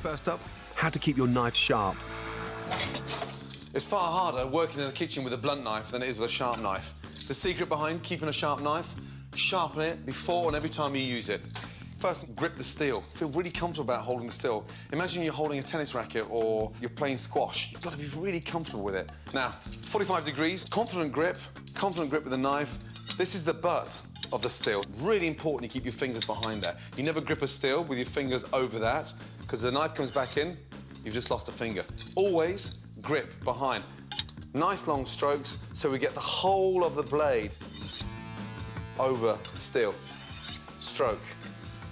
First up, how to keep your knife sharp. It's far harder working in the kitchen with a blunt knife than it is with a sharp knife. The secret behind keeping a sharp knife, sharpen it before and every time you use it. First, grip the steel. Feel really comfortable about holding the steel. Imagine you're holding a tennis racket or you're playing squash. You've got to be really comfortable with it. Now, 45 degrees, confident grip with the knife. This is the butt of the steel. Really important you keep your fingers behind that. You never grip a steel with your fingers over that, because the knife comes back in, you've just lost a finger. Always grip behind. Nice long strokes so we get the whole of the blade over the steel. Stroke.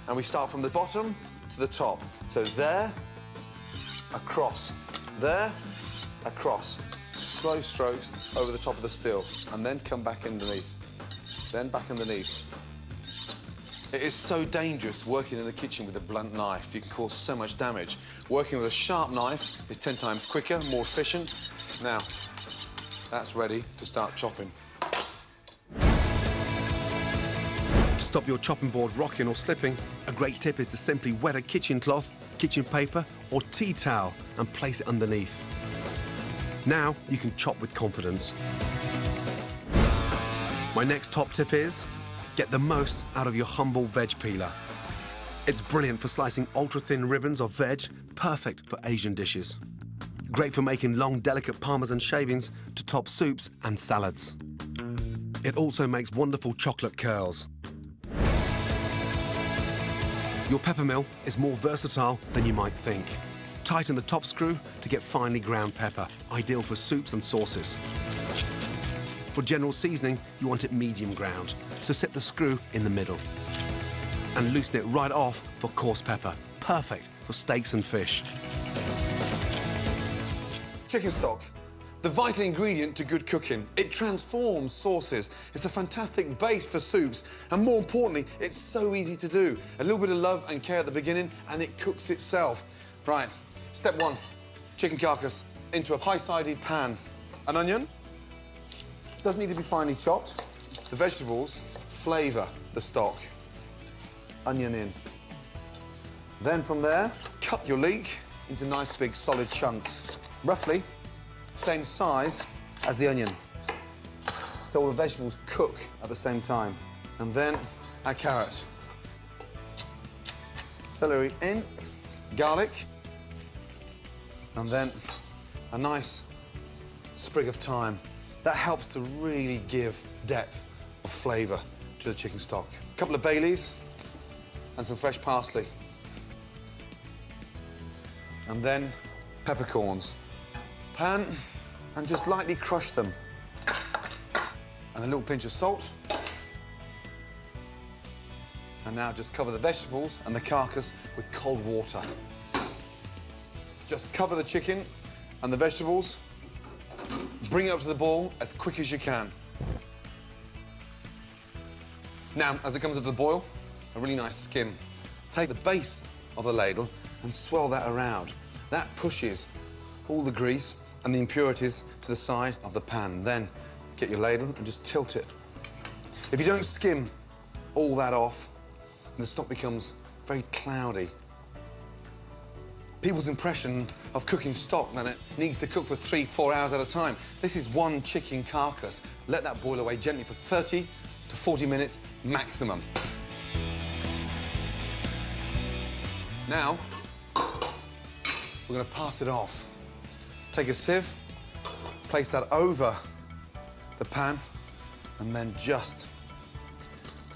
And we start from the bottom to the top. So there, across. There, across. Slow strokes over the top of the steel. And then come back underneath. Then back underneath. It is so dangerous working in the kitchen with a blunt knife. You can cause so much damage. Working with a sharp knife is 10 times quicker, more efficient. Now, that's ready to start chopping. To stop your chopping board rocking or slipping, a great tip is to simply wet a kitchen cloth, kitchen paper or tea towel and place it underneath. Now you can chop with confidence. My next top tip is, get the most out of your humble veg peeler. It's brilliant for slicing ultra-thin ribbons of veg, perfect for Asian dishes. Great for making long, delicate Parmesan shavings to top soups and salads. It also makes wonderful chocolate curls. Your pepper mill is more versatile than you might think. Tighten the top screw to get finely ground pepper, ideal for soups and sauces. For general seasoning, you want it medium ground, so set the screw in the middle. And loosen it right off for coarse pepper, perfect for steaks and fish. Chicken stock, the vital ingredient to good cooking. It transforms sauces. It's a fantastic base for soups, and more importantly, it's so easy to do. A little bit of love and care at the beginning, and it cooks itself. Right, step one, chicken carcass into a high-sided pan. An onion, doesn't need to be finely chopped. The vegetables flavour the stock. Onion in. Then from there, cut your leek into nice big solid chunks. Roughly same size as the onion. So all the vegetables cook at the same time. And then our carrot. Celery in, garlic, and then a nice sprig of thyme. That helps to really give depth of flavour to the chicken stock. A couple of bay leaves and some fresh parsley. And then peppercorns. Pan, and just lightly crush them. And a little pinch of salt. And now just cover the vegetables and the carcass with cold water. Just cover the chicken and the vegetables. Bring it up to the boil as quick as you can. Now, as it comes into the boil, a really nice skim. Take the base of the ladle and swirl that around. That pushes all the grease and the impurities to the side of the pan. Then get your ladle and just tilt it. If you don't skim all that off, the stock becomes very cloudy. People's impression of cooking stock, then it needs to cook for 3-4 hours at a time. This is one chicken carcass. Let that boil away gently for 30 to 40 minutes maximum. Now, we're going to pass it off. Take a sieve, place that over the pan, and then just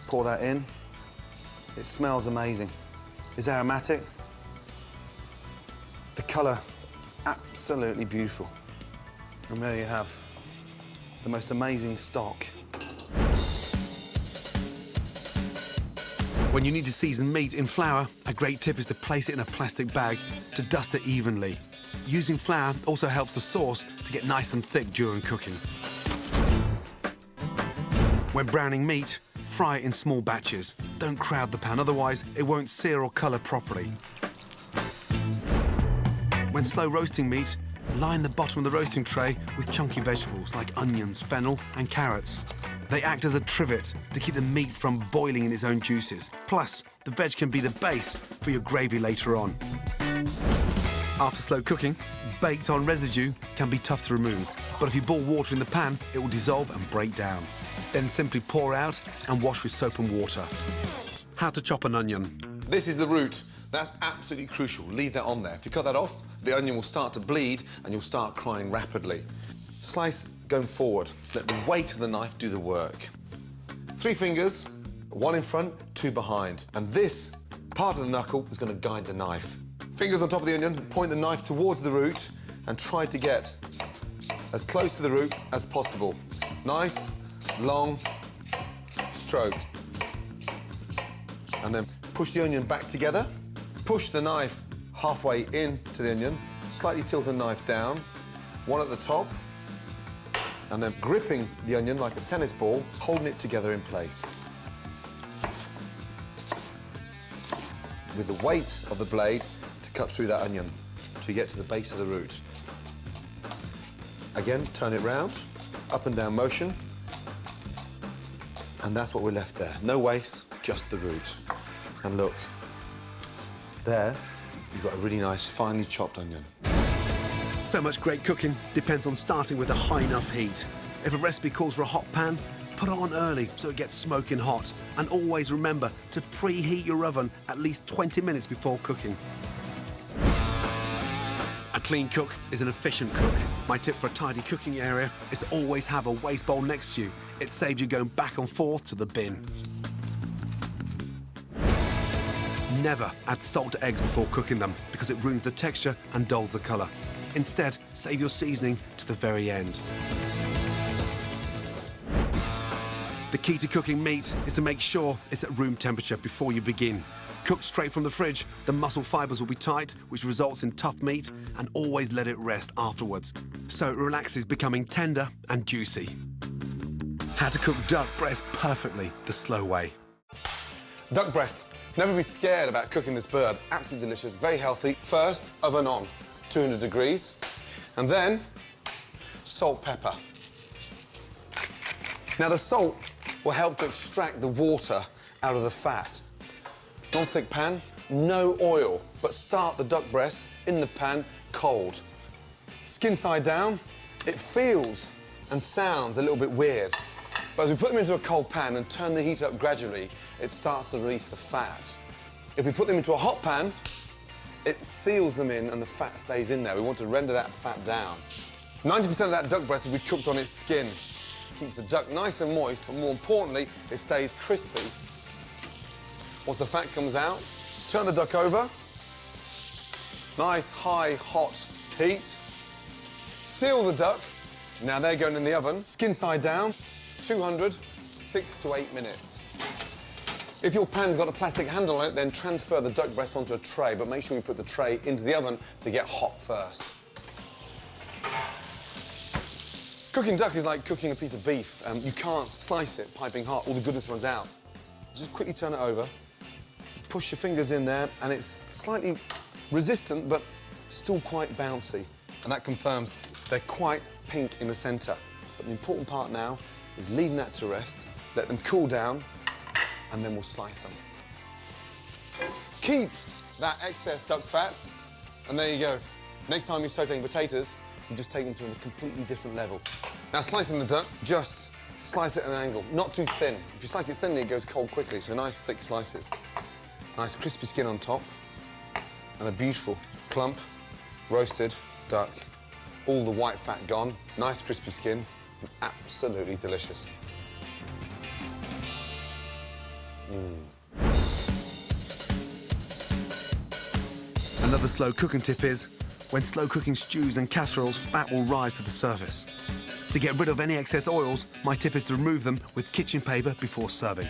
pour that in. It smells amazing. It's aromatic. The colour is absolutely beautiful. And there you have the most amazing stock. When you need to season meat in flour, a great tip is to place it in a plastic bag to dust it evenly. Using flour also helps the sauce to get nice and thick during cooking. When browning meat, fry it in small batches. Don't crowd the pan, otherwise it won't sear or colour properly. When slow roasting meat, line the bottom of the roasting tray with chunky vegetables like onions, fennel and carrots. They act as a trivet to keep the meat from boiling in its own juices. Plus, the veg can be the base for your gravy later on. After slow cooking, baked-on residue can be tough to remove, but if you boil water in the pan, it will dissolve and break down. Then simply pour out and wash with soap and water. How to chop an onion. This is the root. That's absolutely crucial. Leave that on there. If you cut that off, the onion will start to bleed and you'll start crying rapidly. Slice going forward. Let the weight of the knife do the work. 3 fingers, 1 in front, 2 behind. And this part of the knuckle is going to guide the knife. Fingers on top of the onion, point the knife towards the root and try to get as close to the root as possible. Nice, long strokes. And then push the onion back together. Push the knife halfway into the onion. Slightly tilt the knife down. 1 at the top. And then gripping the onion like a tennis ball, holding it together in place. With the weight of the blade to cut through that onion to get to the base of the root. Again, turn it round, up and down motion. And that's what we're left there. No waste, just the root. And look, there, you've got a really nice, finely chopped onion. So much great cooking depends on starting with a high enough heat. If a recipe calls for a hot pan, put it on early so it gets smoking hot. And always remember to preheat your oven at least 20 minutes before cooking. A clean cook is an efficient cook. My tip for a tidy cooking area is to always have a waste bowl next to you. It saves you going back and forth to the bin. Never add salt to eggs before cooking them because it ruins the texture and dulls the colour. Instead, save your seasoning to the very end. The key to cooking meat is to make sure it's at room temperature before you begin. Cooked straight from the fridge, the muscle fibres will be tight, which results in tough meat, and always let it rest afterwards, so it relaxes, becoming tender and juicy. How to cook duck breast perfectly the slow way. Duck breast. Never be scared about cooking this bird. Absolutely delicious, very healthy. First, oven on, 200 degrees. And then, salt, pepper. Now, the salt will help to extract the water out of the fat. Non-stick pan, no oil, but start the duck breast in the pan cold. Skin side down, it feels and sounds a little bit weird. But as we put them into a cold pan and turn the heat up gradually, it starts to release the fat. If we put them into a hot pan, it seals them in and the fat stays in there. We want to render that fat down. 90% of that duck breast will be cooked on its skin. Keeps the duck nice and moist, but more importantly, it stays crispy. Once the fat comes out, turn the duck over. Nice, high, hot heat. Seal the duck. Now they're going in the oven, skin side down, 200, 6 to 8 minutes. If your pan's got a plastic handle on it, then transfer the duck breast onto a tray, but make sure you put the tray into the oven to get hot first. Cooking duck is like cooking a piece of beef. You can't slice it piping hot, all the goodness runs out. Just quickly turn it over, push your fingers in there, and it's slightly resistant, but still quite bouncy. And that confirms they're quite pink in the centre. But the important part now is leaving that to rest, let them cool down, and then we'll slice them. Keep that excess duck fat, and there you go. Next time you're sauteing potatoes, you just take them to a completely different level. Now, slicing the duck, just slice it at an angle, not too thin. If you slice it thinly, it goes cold quickly, so nice thick slices. Nice crispy skin on top, and a beautiful plump roasted duck. All the white fat gone, nice crispy skin, and absolutely delicious. Another slow cooking tip is, when slow cooking stews and casseroles, fat will rise to the surface. To get rid of any excess oils, my tip is to remove them with kitchen paper before serving.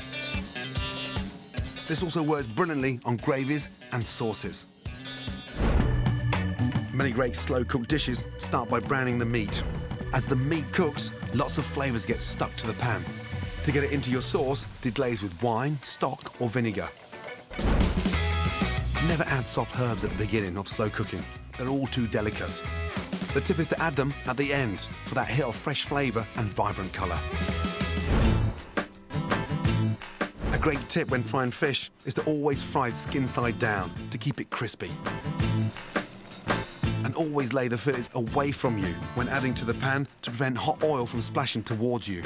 This also works brilliantly on gravies and sauces. Many great slow-cooked dishes start by browning the meat. As the meat cooks, lots of flavours get stuck to the pan. To get it into your sauce, deglaze with wine, stock or vinegar. Never add soft herbs at the beginning of slow cooking. They're all too delicate. The tip is to add them at the end for that hit of fresh flavour and vibrant colour. A great tip when frying fish is to always fry skin side down to keep it crispy. And always lay the fillets away from you when adding to the pan to prevent hot oil from splashing towards you.